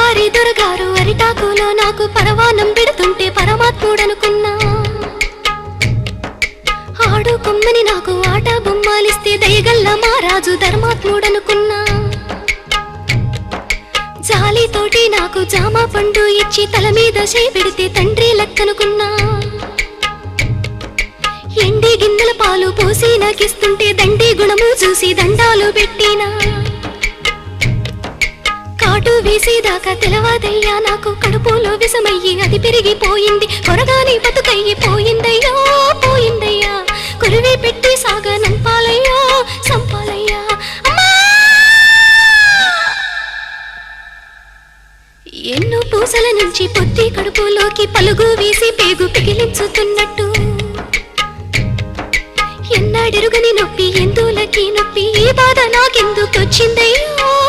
దొరగారి దొరగారు అరిటాకులో నాకు పరవానం పెడుతుంటే పరమాత్ముడనుకున్నా. ఆడు కొమ్మని నాకు ఆట బొమ్మాలిస్తే దయగల్ల మా రాజు ధర్మాత్ముడనుకున్నా. జాలితోటి నాకు జామ పండు ఇచ్చి తల మీద చేయి పెడితే తండ్రి లెక్కనుకున్నా. ఎండి గిన్నెల పాలు పోసి నాకిస్తుంటే దండి గుణము చూసి దండాలు పెట్టినా. కాటు వేసేదాకా తెలవాదయ్యా నాకు కడుపులో విషమయ్యి అది పెరిగిపోయింది. కొరగాని బతుకయ్యి పోయిందయ్యో పోయిందయ్యా. కొరివి పెట్టి సాగా నంపాలయ్యో సంపాలయ్యా. ఎన్నో పూసల నుంచి పొత్తి కడుపులోకి పలుగు వేసి పేగు పిగిలించుతున్నట్టు. ఎన్నడెరుగని నొప్పి ఎందులకి నొప్పి ఈ బాధ నాకెందుకొచ్చిందయ్యో.